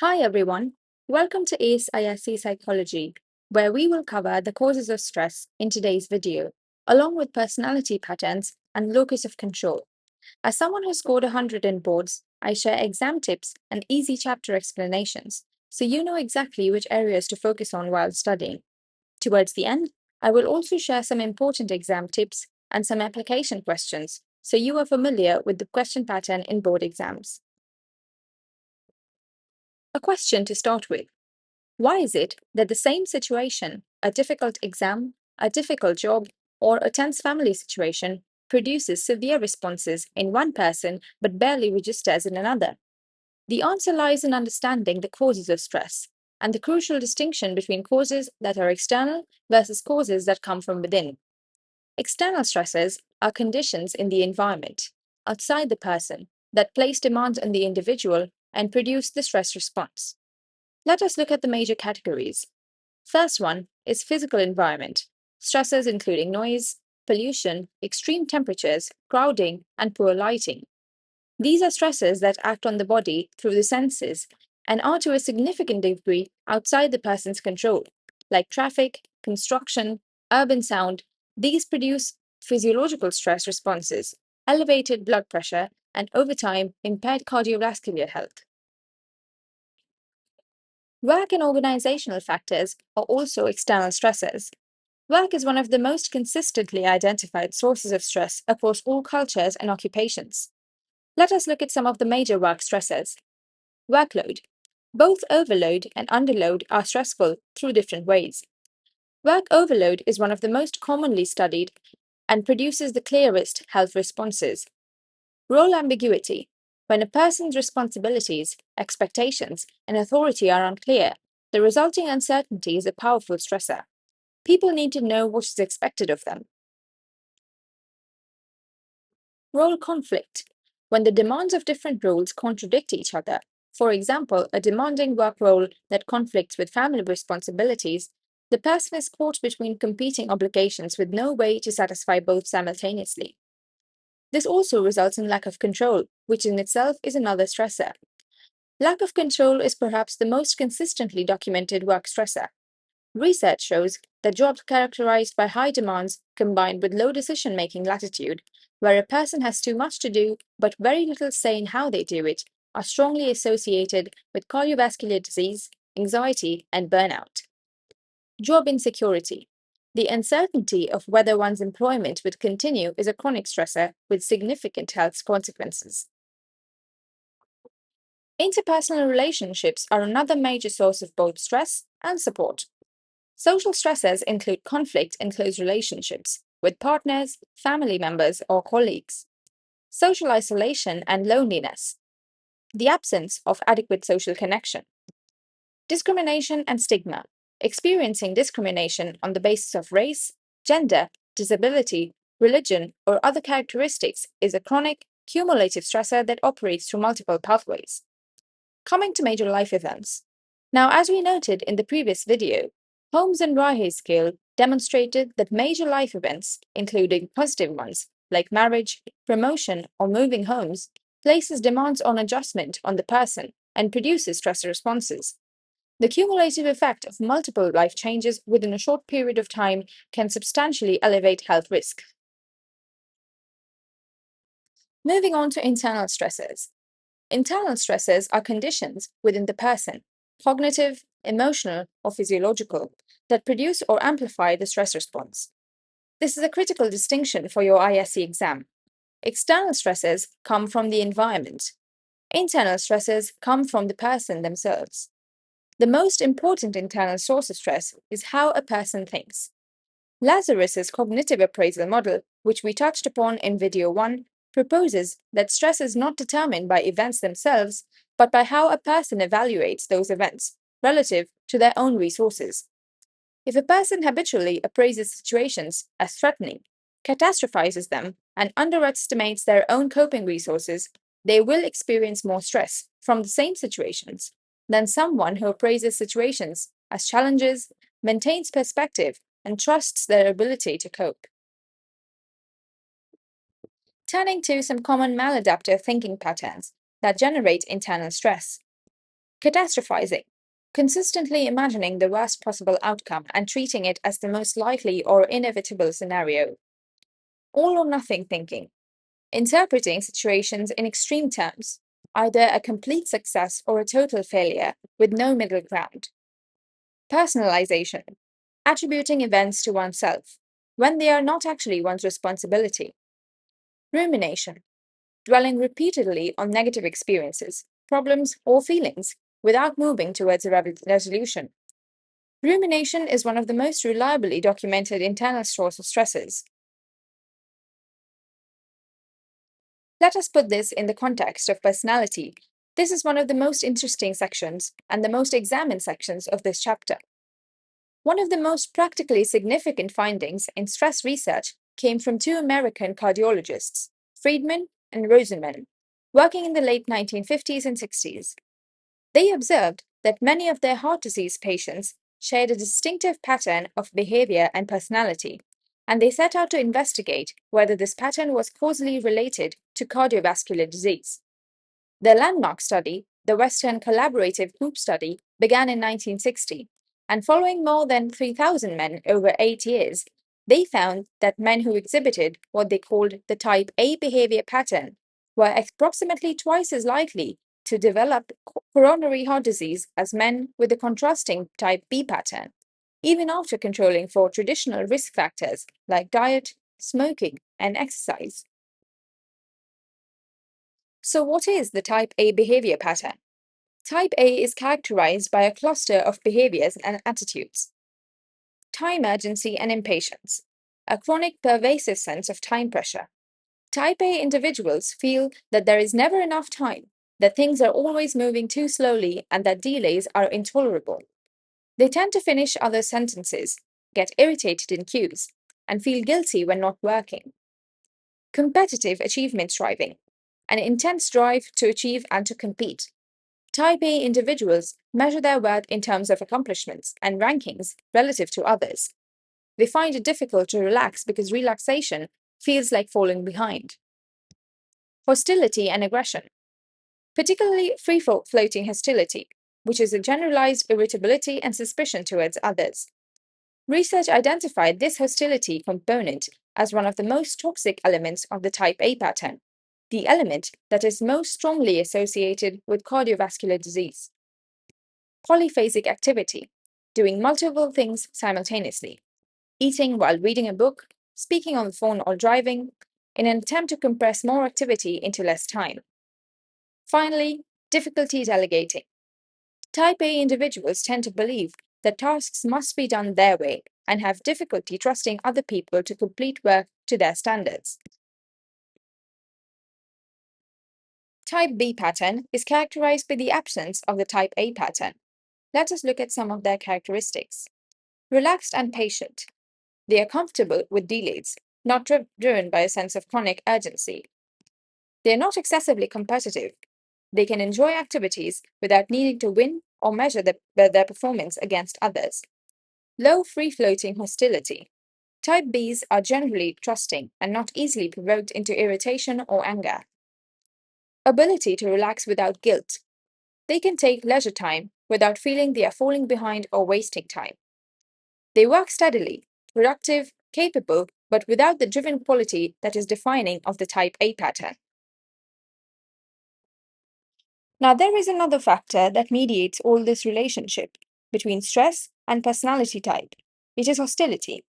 Hi everyone, welcome to ISC Psychology, where we will cover the causes of stress in today's video, along with personality patterns and locus of control. As someone who scored 100 in boards, I share exam tips and easy chapter explanations, so you know exactly which areas to focus on while studying. Towards the end, I will also share some important exam tips and some application questions, so you are familiar with the question pattern in board exams. A question to start with. Why is it that the same situation, a difficult exam, a difficult job, or a tense family situation, produces severe responses in one person but barely registers in another? The answer lies in understanding the causes of stress and the crucial distinction between causes that are external versus causes that come from within. External stresses are conditions in the environment, outside the person, that place demands on the individual and produce the stress response. Let us look at the major categories. First one is physical environment, stresses including noise, pollution, extreme temperatures, crowding, and poor lighting. These are stresses that act on the body through the senses and are to a significant degree outside the person's control, like traffic, construction, urban sound. These produce physiological stress responses, elevated blood pressure, and over time, impaired cardiovascular health. Work and organizational factors are also external stressors. Work is one of the most consistently identified sources of stress across all cultures and occupations. Let us look at some of the major work stressors. Workload. Both overload and underload are stressful through different ways. Work overload is one of the most commonly studied and produces the clearest health responses. Role ambiguity. When a person's responsibilities, expectations, and authority are unclear, the resulting uncertainty is a powerful stressor. People need to know what is expected of them. Role conflict. When the demands of different roles contradict each other, for example, a demanding work role that conflicts with family responsibilities, the person is caught between competing obligations with no way to satisfy both simultaneously. This also results in lack of control, which in itself is another stressor. Lack of control is perhaps the most consistently documented work stressor. Research shows that jobs characterized by high demands combined with low decision making latitude, where a person has too much to do but very little say in how they do it, are strongly associated with cardiovascular disease, anxiety, and burnout. Job insecurity. The uncertainty of whether one's employment would continue is a chronic stressor with significant health consequences. Interpersonal relationships are another major source of both stress and support. Social stressors include conflict in close relationships with partners, family members, or colleagues, social isolation and loneliness, the absence of adequate social connection, discrimination and stigma. Experiencing discrimination on the basis of race, gender, disability, religion, or other characteristics is a chronic, cumulative stressor that operates through multiple pathways. Coming to major life events. Now, as we noted in the previous video, Holmes and Rahe's scale demonstrated that major life events, including positive ones like marriage, promotion, or moving homes, places demands on adjustment on the person and produces stress responses. The cumulative effect of multiple life changes within a short period of time can substantially elevate health risk. Moving on to internal stresses. Internal stresses are conditions within the person, cognitive, emotional, or physiological, that produce or amplify the stress response. This is a critical distinction for your ISC exam. External stresses come from the environment. Internal stresses come from the person themselves. The most important internal source of stress is how a person thinks. Lazarus's cognitive appraisal model, which we touched upon in video 1, proposes that stress is not determined by events themselves, but by how a person evaluates those events relative to their own resources. If a person habitually appraises situations as threatening, catastrophizes them, and underestimates their own coping resources, they will experience more stress from the same situations than someone who appraises situations as challenges, maintains perspective, and trusts their ability to cope. Turning to some common maladaptive thinking patterns that generate internal stress. Catastrophizing, consistently imagining the worst possible outcome and treating it as the most likely or inevitable scenario. All or nothing thinking, interpreting situations in extreme terms, either a complete success or a total failure, with no middle ground. Personalization, attributing events to oneself, when they are not actually one's responsibility. Rumination, dwelling repeatedly on negative experiences, problems, or feelings, without moving towards a resolution. Rumination is one of the most reliably documented internal source of stresses. Let us put this in the context of personality. This is one of the most interesting sections and the most examined sections of this chapter. One of the most practically significant findings in stress research came from two American cardiologists, Friedman and Rosenman, working in the late 1950s and 60s. They observed that many of their heart disease patients shared a distinctive pattern of behavior and personality, and they set out to investigate whether this pattern was causally related to cardiovascular disease. Their landmark study, the Western Collaborative Group Study, began in 1960, and following more than 3,000 men over 8 years, they found that men who exhibited what they called the type A behavior pattern were approximately twice as likely to develop coronary heart disease as men with the contrasting type B pattern, even after controlling for traditional risk factors like diet, smoking, and exercise. So, what is the type A behavior pattern? Type A is characterized by a cluster of behaviors and attitudes: time urgency and impatience, a chronic pervasive sense of time pressure. Type A individuals feel that there is never enough time, that things are always moving too slowly, and that delays are intolerable. They tend to finish other sentences, get irritated in queues, and feel guilty when not working. Competitive achievement striving, an intense drive to achieve and to compete. Type A individuals measure their worth in terms of accomplishments and rankings relative to others. They find it difficult to relax because relaxation feels like falling behind. Hostility and aggression, particularly free-floating hostility, which is a generalized irritability and suspicion towards others. Research identified this hostility component as one of the most toxic elements of the type A pattern, the element that is most strongly associated with cardiovascular disease. Polyphasic activity, doing multiple things simultaneously, eating while reading a book, speaking on the phone or driving, in an attempt to compress more activity into less time. Finally, difficulty delegating. Type A individuals tend to believe that tasks must be done their way and have difficulty trusting other people to complete work to their standards. Type B pattern is characterized by the absence of the type A pattern. Let us look at some of their characteristics. Relaxed and patient. They are comfortable with delays, not driven by a sense of chronic urgency. They are not excessively competitive. They can enjoy activities without needing to win or measure their performance against others. Low free-floating hostility. Type Bs are generally trusting and not easily provoked into irritation or anger. Ability to relax without guilt. They can take leisure time without feeling they are falling behind or wasting time. They work steadily, productive, capable, but without the driven quality that is defining of the type A pattern. Now, there is another factor that mediates all this relationship between stress and personality type. It is hostility.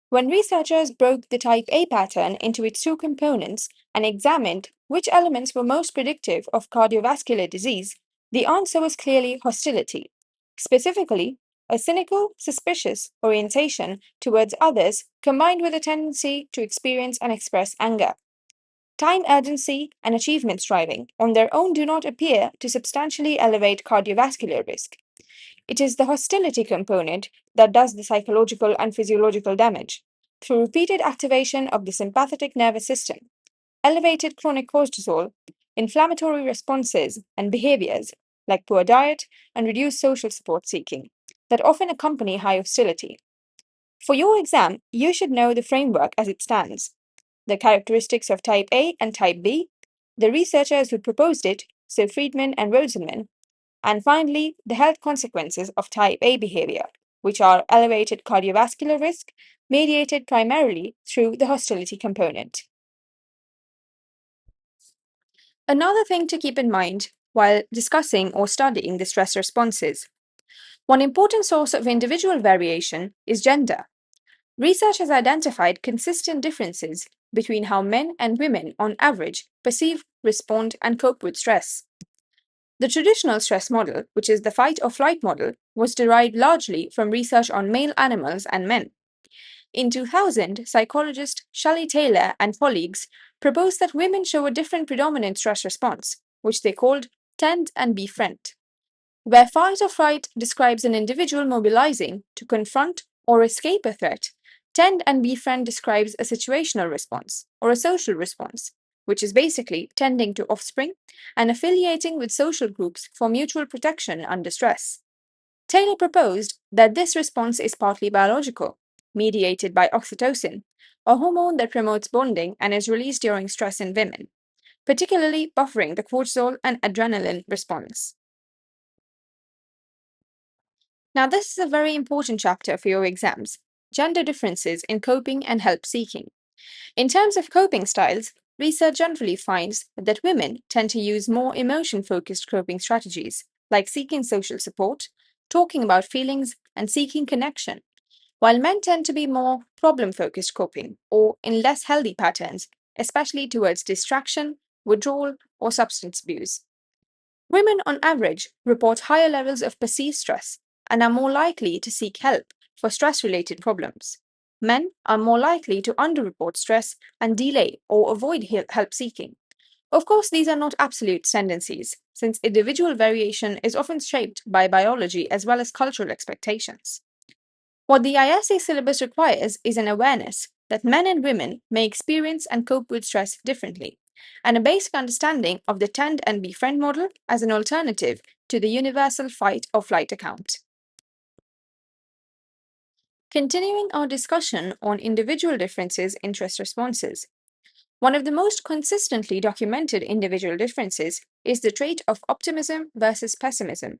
When researchers broke the type A pattern into its two components and examined which elements were most predictive of cardiovascular disease, the answer was clearly hostility. Specifically, a cynical, suspicious orientation towards others combined with a tendency to experience and express anger. Time urgency and achievement striving on their own do not appear to substantially elevate cardiovascular risk. It is the hostility component that does the psychological and physiological damage. Through repeated activation of the sympathetic nervous system, elevated chronic cortisol, inflammatory responses, and behaviors like poor diet and reduced social support seeking that often accompany high hostility. For your exam, you should know the framework as it stands, the characteristics of type A and type B, the researchers who proposed it, so Friedman and Rosenman, And finally, the health consequences of type A behavior, which are elevated cardiovascular risk mediated primarily through the hostility component. Another thing to keep in mind while discussing or studying the stress responses. One important source of individual variation is gender. Research has identified consistent differences between how men and women, on average, perceive, respond, and cope with stress. The traditional stress model, which is the fight or flight model, was derived largely from research on male animals and men. In 2000, psychologist Shelley Taylor and colleagues proposed that women show a different predominant stress response, which they called tend and befriend. Where fight or flight describes an individual mobilizing to confront or escape a threat, tend and befriend describes a situational response or a social response, which is basically tending to offspring and affiliating with social groups for mutual protection under stress. Taylor proposed that this response is partly biological, mediated by oxytocin, a hormone that promotes bonding and is released during stress in women, particularly buffering the cortisol and adrenaline response. Now, this is a very important chapter for your exams: gender differences in coping and help seeking. In terms of coping styles, research generally finds that women tend to use more emotion focused coping strategies, like seeking social support, talking about feelings, and seeking connection, while men tend to be more problem focused coping or in less healthy patterns, especially towards distraction, withdrawal, or substance abuse. Women, on average, report higher levels of perceived stress and are more likely to seek help for stress related problems. Men are more likely to underreport stress and delay or avoid help seeking. Of course, these are not absolute tendencies, since individual variation is often shaped by biology as well as cultural expectations. What the ISC syllabus requires is an awareness that men and women may experience and cope with stress differently, and a basic understanding of the tend and befriend model as an alternative to the universal fight or flight account. Continuing our discussion on individual differences in stress responses. One of the most consistently documented individual differences is the trait of optimism versus pessimism.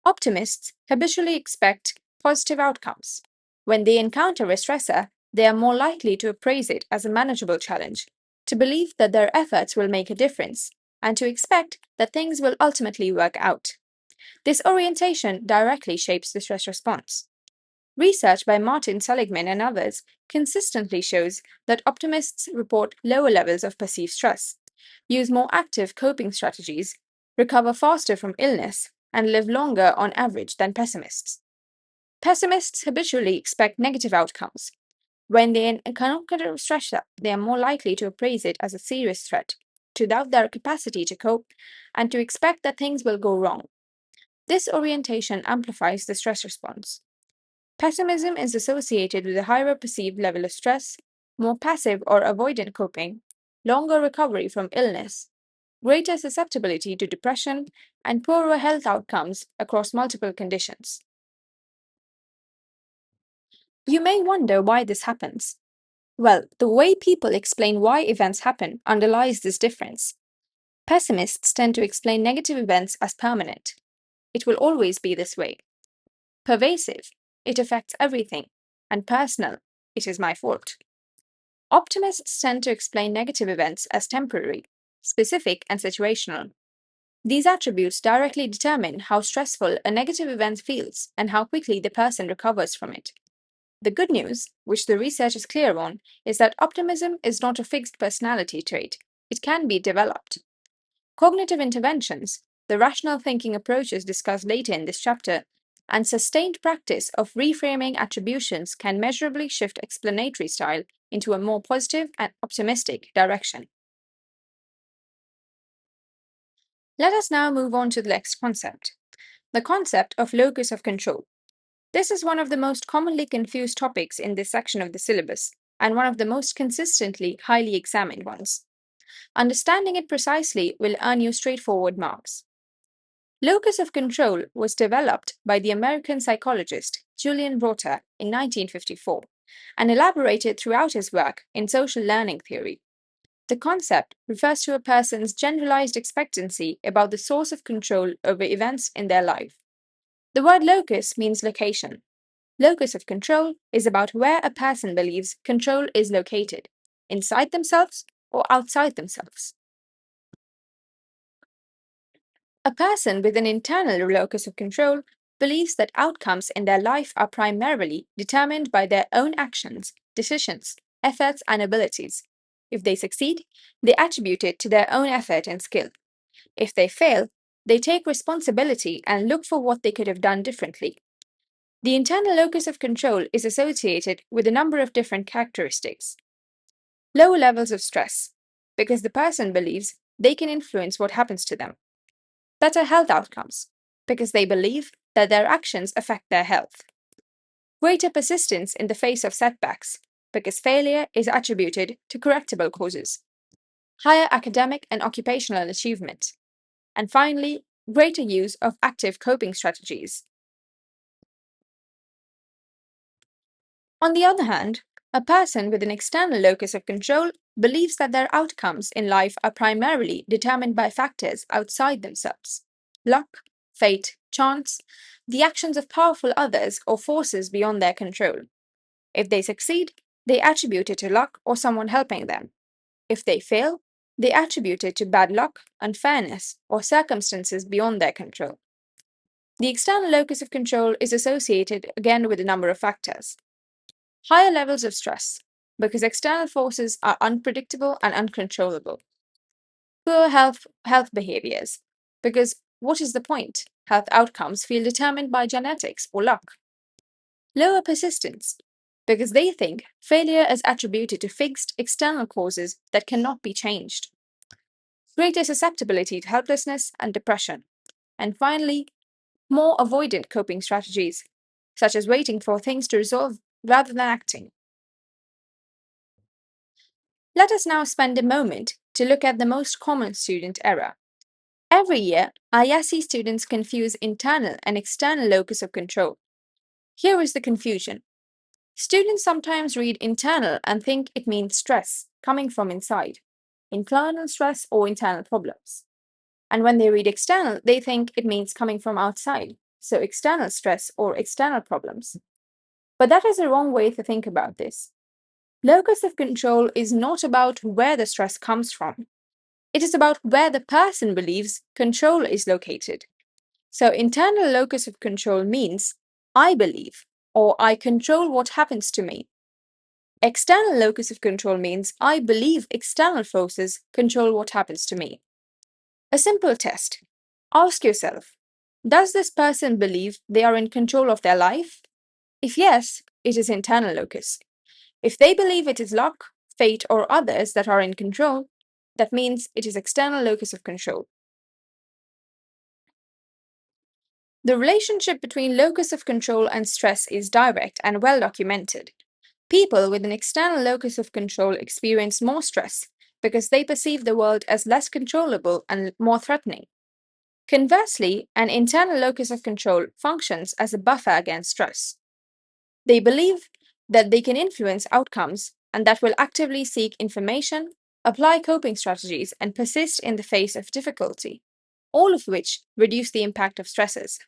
Optimists habitually expect positive outcomes. When they encounter a stressor, they are more likely to appraise it as a manageable challenge, to believe that their efforts will make a difference, and to expect that things will ultimately work out. This orientation directly shapes the stress response. Research by Martin Seligman and others consistently shows that optimists report lower levels of perceived stress, use more active coping strategies, recover faster from illness, and live longer on average than pessimists. Pessimists habitually expect negative outcomes. When they encounter a stressor, they are more likely to appraise it as a serious threat, to doubt their capacity to cope, and to expect that things will go wrong. This orientation amplifies the stress response. Pessimism is associated with a higher perceived level of stress, more passive or avoidant coping, longer recovery from illness, greater susceptibility to depression, and poorer health outcomes across multiple conditions. You may wonder why this happens. Well, the way people explain why events happen underlies this difference. Pessimists tend to explain negative events as permanent. It will always be this way. Pervasive, it affects everything, and personal, it is my fault. Optimists tend to explain negative events as temporary, specific, and situational. These attributes directly determine how stressful a negative event feels and how quickly the person recovers from it. The good news, which the research is clear on, is that optimism is not a fixed personality trait. It can be developed. Cognitive interventions, the rational thinking approaches discussed later in this chapter, and sustained practice of reframing attributions can measurably shift explanatory style into a more positive and optimistic direction. Let us now move on to the next concept, the concept of locus of control. This is one of the most commonly confused topics in this section of the syllabus, and one of the most consistently highly examined ones. Understanding it precisely will earn you straightforward marks. Locus of control was developed by the American psychologist Julian Rota in 1954 and elaborated throughout his work in social learning theory. The concept refers to a person's generalized expectancy about the source of control over events in their life. The word locus means location. Locus of control is about where a person believes control is located, inside themselves or outside themselves. A person with an internal locus of control believes that outcomes in their life are primarily determined by their own actions, decisions, efforts, and abilities. If they succeed, they attribute it to their own effort and skill. If they fail, they take responsibility and look for what they could have done differently. The internal locus of control is associated with a number of different characteristics. Low levels of stress, because the person believes they can influence what happens to them. Better health outcomes, because they believe that their actions affect their health. Greater persistence in the face of setbacks, because failure is attributed to correctable causes. Higher academic and occupational achievement. And finally, greater use of active coping strategies. On the other hand, a person with an external locus of control believes that their outcomes in life are primarily determined by factors outside themselves. Luck, fate, chance, the actions of powerful others or forces beyond their control. If they succeed, they attribute it to luck or someone helping them. If they fail, they attribute it to bad luck, unfairness, or circumstances beyond their control. The external locus of control is associated again with a number of factors. Higher levels of stress, because external forces are unpredictable and uncontrollable. Poor health behaviors, because what is the point? Health outcomes feel determined by genetics or luck. Lower persistence, because they think failure is attributed to fixed external causes that cannot be changed. Greater susceptibility to helplessness and depression. And finally, more avoidant coping strategies, such as waiting for things to resolve rather than acting. Let us now spend a moment to look at the most common student error. Every year, ISC students confuse internal and external locus of control. Here is the confusion. Students sometimes read internal and think it means stress coming from inside, internal stress or internal problems. And when they read external, they think it means coming from outside, so external stress or external problems. But that is a wrong way to think about this. Locus of control is not about where the stress comes from. It is about where the person believes control is located. So, internal locus of control means I believe or I control what happens to me. External locus of control means I believe external forces control what happens to me. A simple test. Ask yourself, does this person believe they are in control of their life? If yes, it is internal locus. If they believe it is luck, fate, or others that are in control, that means it is external locus of control. The relationship between locus of control and stress is direct and well documented. People with an external locus of control experience more stress because they perceive the world as less controllable and more threatening. Conversely, an internal locus of control functions as a buffer against stress. They believe that they can influence outcomes and that will actively seek information, apply coping strategies, and persist in the face of difficulty, all of which reduce the impact of stresses.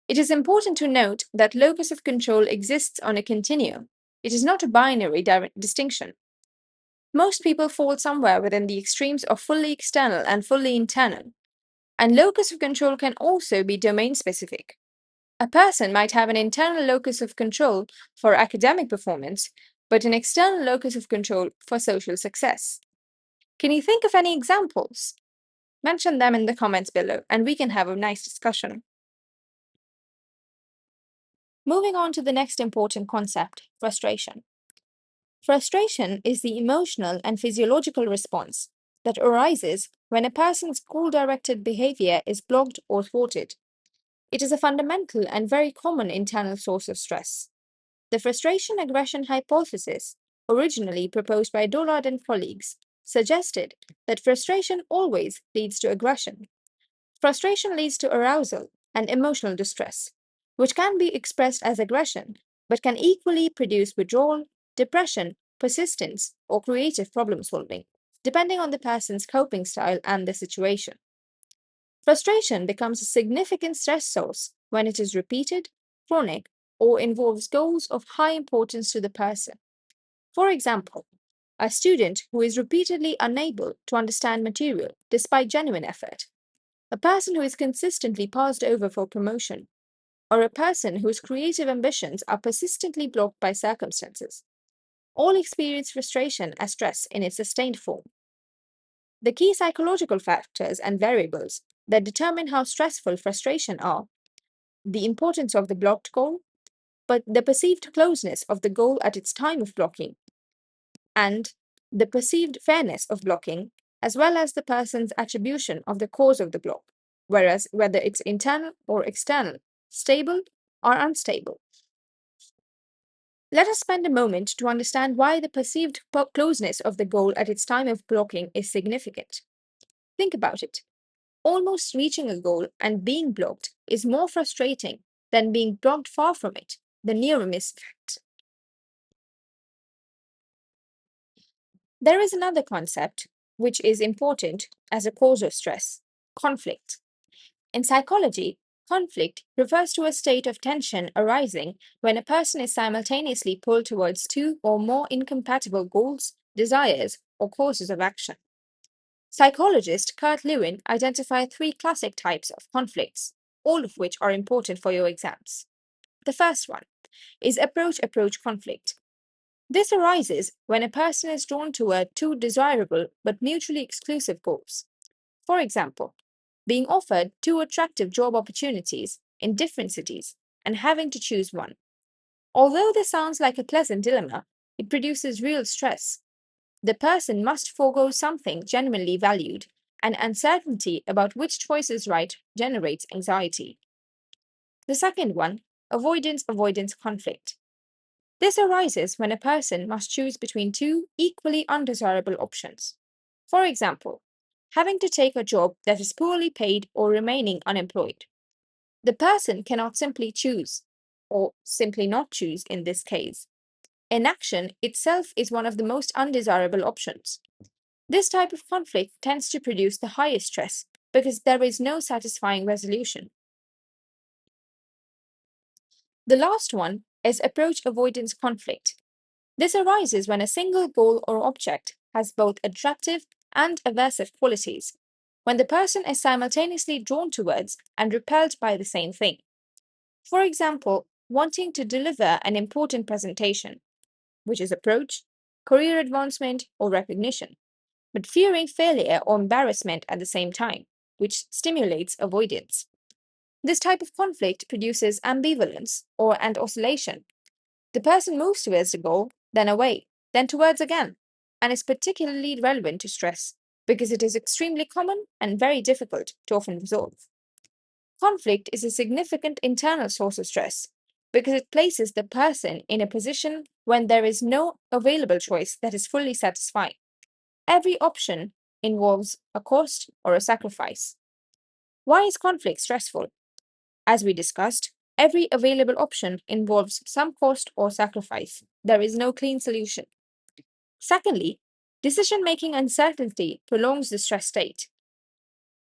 It is important to note that locus of control exists on a continuum. It is not a binary distinction. Most people fall somewhere within the extremes of fully external and fully internal. And locus of control can also be domain specific. A person might have an internal locus of control for academic performance, but an external locus of control for social success. Can you think of any examples? Mention them in the comments below, and we can have a nice discussion. Moving on to the next important concept, frustration. Frustration is the emotional and physiological response that arises when a person's goal-directed behavior is blocked or thwarted. It is a fundamental and very common internal source of stress. The frustration aggression hypothesis, originally proposed by Dollard and colleagues, suggested that frustration always leads to aggression. Frustration leads to arousal and emotional distress, which can be expressed as aggression, but can equally produce withdrawal, depression, persistence, or creative problem solving. depending on the person's coping style and the situation. Frustration becomes a significant stress source when it is repeated, chronic, or involves goals of high importance to the person. For example, a student who is repeatedly unable to understand material despite genuine effort, a person who is consistently passed over for promotion, or a person whose creative ambitions are persistently blocked by circumstances. All experience frustration as stress in its sustained form. The key psychological factors and variables that determine how stressful frustration are the importance of the blocked goal, but the perceived closeness of the goal at its time of blocking, and the perceived fairness of blocking, as well as the person's attribution of the cause of the block, whereas whether it's internal or external, stable or unstable. Let us spend a moment to understand why the perceived closeness of the goal at its time of blocking is significant. Think about it. Almost reaching a goal and being blocked is more frustrating than being blocked far from it, the near miss fact. There is another concept which is important as a cause of stress: conflict. In psychology, conflict refers to a state of tension arising when a person is simultaneously pulled towards two or more incompatible goals, desires, or courses of action. Psychologist Kurt Lewin identified three classic types of conflicts, all of which are important for your exams. The first one is approach conflict. This arises when a person is drawn toward two desirable but mutually exclusive goals. For example, being offered two attractive job opportunities in different cities and having to choose one. Although this sounds like a pleasant dilemma, it produces real stress. The person must forego something genuinely valued, and uncertainty about which choice is right generates anxiety. The second one, avoidance conflict. This arises when a person must choose between two equally undesirable options. For example, having to take a job that is poorly paid or remaining unemployed. The person cannot simply choose, or simply not choose in this case. Inaction itself is one of the most undesirable options. This type of conflict tends to produce the highest stress because there is no satisfying resolution. The last one is approach avoidance conflict. This arises when a single goal or object has both attractive and aversive qualities, when the person is simultaneously drawn towards and repelled by the same thing. For example, wanting to deliver an important presentation, which is approach, career advancement, or recognition, but fearing failure or embarrassment at the same time, which stimulates avoidance. This type of conflict produces ambivalence or an oscillation. The person moves towards the goal, then away, then towards again, and is particularly relevant to stress because it is extremely common and very difficult to often resolve. Conflict is a significant internal source of stress because it places the person in a position when there is no available choice that is fully satisfying. Every option involves a cost or a sacrifice. Why is conflict stressful? As we discussed, every available option involves some cost or sacrifice. There is no clean solution. Secondly, decision-making uncertainty prolongs the stress state.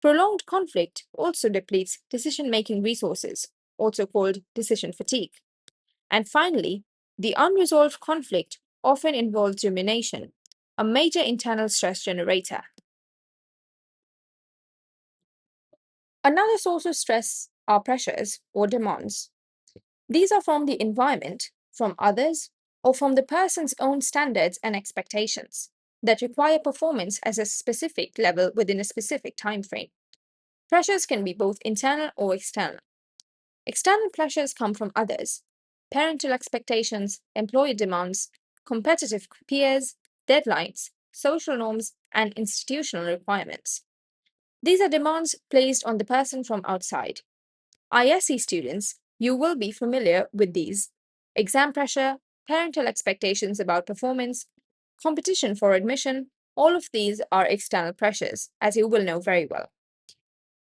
Prolonged conflict also depletes decision-making resources, also called decision fatigue. And finally, the unresolved conflict often involves rumination, a major internal stress generator. Another source of stress are pressures or demands. These are from the environment, from others, or from the person's own standards and expectations that require performance at a specific level within a specific time frame. Pressures can be both internal or external. External pressures come from others: parental expectations, employer demands, competitive peers, deadlines, social norms, and institutional requirements. These are demands placed on the person from outside. ISC students, you will be familiar with these: exam pressure, parental expectations about performance, competition for admission. All of these are external pressures, as you will know very well.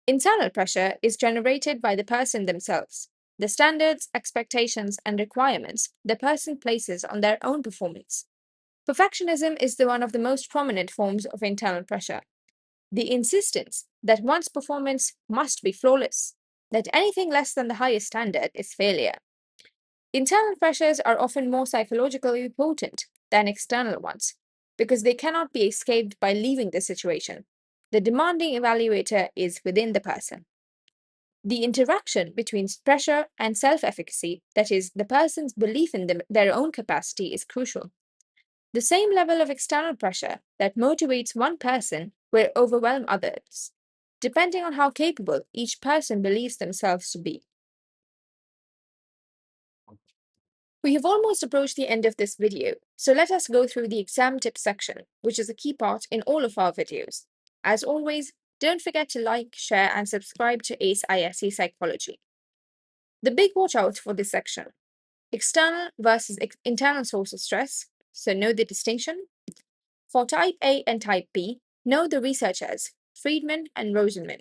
Internal pressure is generated by the person themselves, the standards, expectations, and requirements the person places on their own performance. Perfectionism is one of the most prominent forms of internal pressure. The insistence that one's performance must be flawless, that anything less than the highest standard is failure. Internal pressures are often more psychologically potent than external ones because they cannot be escaped by leaving the situation. The demanding evaluator is within the person. The interaction between pressure and self efficacy, that is, the person's belief in their own capacity, is crucial. The same level of external pressure that motivates one person will overwhelm others, depending on how capable each person believes themselves to be. We have almost approached the end of this video, so let us go through the exam tips section, which is a key part in all of our videos. As always, don't forget to like, share, and subscribe to ISC Psychology. The big watch out for this section: external versus internal source of stress, so know the distinction. For type A and type B, know the researchers, Friedman and Rosenman.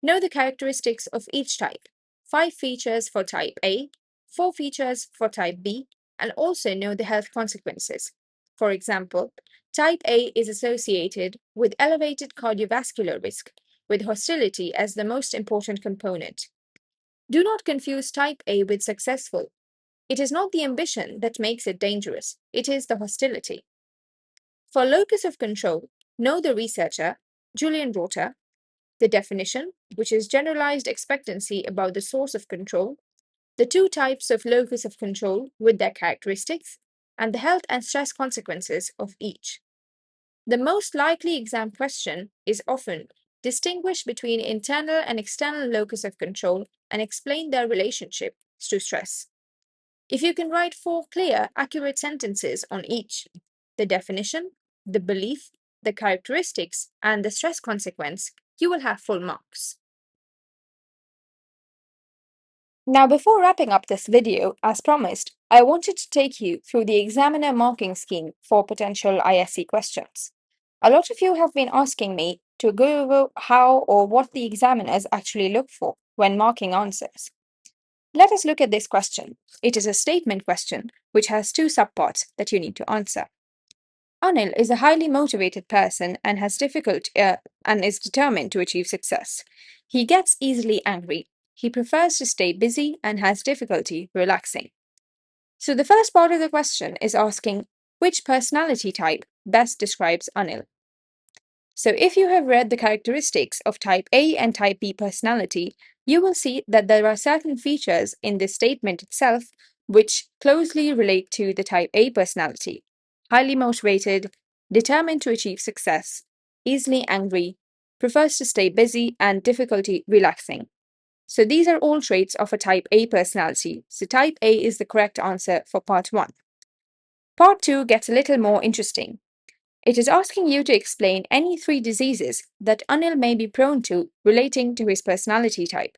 Know the characteristics of each type: 5 features for type A, 4 features for type B, and also know the health consequences. For example, type A is associated with elevated cardiovascular risk, with hostility as the most important component. Do not confuse type A with successful. It is not the ambition that makes it dangerous, it is the hostility. For locus of control, know the researcher, Julian Rota, the definition, which is generalized expectancy about the source of control, the 2 types of locus of control with their characteristics, and the health and stress consequences of each. The most likely exam question is often: distinguish between internal and external locus of control and explain their relationship to stress. If you can write 4 clear, accurate sentences on each: the definition, the belief, the characteristics, and the stress consequence, you will have full marks. Now, before wrapping up this video, as promised, I wanted to take you through the examiner marking scheme for potential ISC questions. A lot of you have been asking me to go over how or what the examiners actually look for when marking answers. Let us look at this question. It is a statement question which has 2 subparts that you need to answer. Anil is a highly motivated person and has and is determined to achieve success. He gets easily angry. He prefers to stay busy and has difficulty relaxing. So the first part of the question is asking which personality type best describes Anil. So if you have read the characteristics of type A and type B personality, you will see that there are certain features in this statement itself which closely relate to the type A personality: highly motivated, determined to achieve success, easily angry, prefers to stay busy, and difficulty relaxing. So these are all traits of a type A personality. So type A is the correct answer for part 1. Part 2 gets a little more interesting. It is asking you to explain any 3 diseases that Anil may be prone to relating to his personality type.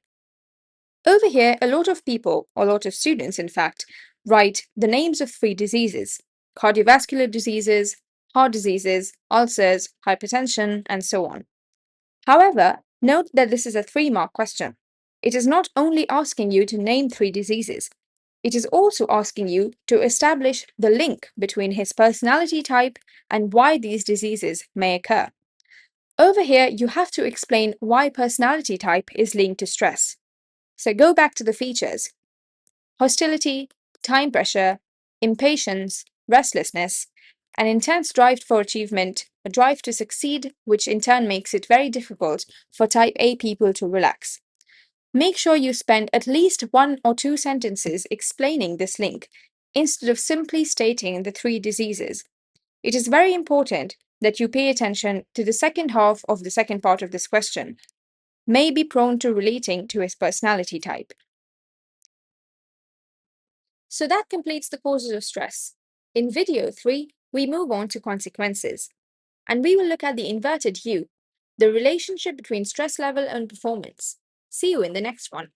Over here, a lot of people, a lot of students in fact, write the names of 3 diseases: cardiovascular diseases, heart diseases, ulcers, hypertension, and so on. However, note that this is a 3-mark question. It is not only asking you to name 3 diseases, it is also asking you to establish the link between his personality type and why these diseases may occur. Over here, you have to explain why personality type is linked to stress. So go back to the features: hostility, time pressure, impatience, restlessness, an intense drive for achievement, a drive to succeed, which in turn makes it very difficult for type A people to relax. Make sure you spend at least 1 or 2 sentences explaining this link instead of simply stating the 3 diseases. It is very important that you pay attention to the second half of the second part of this question: may be prone to relating to his personality type. So that completes the causes of stress. In video 3, we move on to consequences, and we will look at the inverted U, the relationship between stress level and performance. See you in the next one.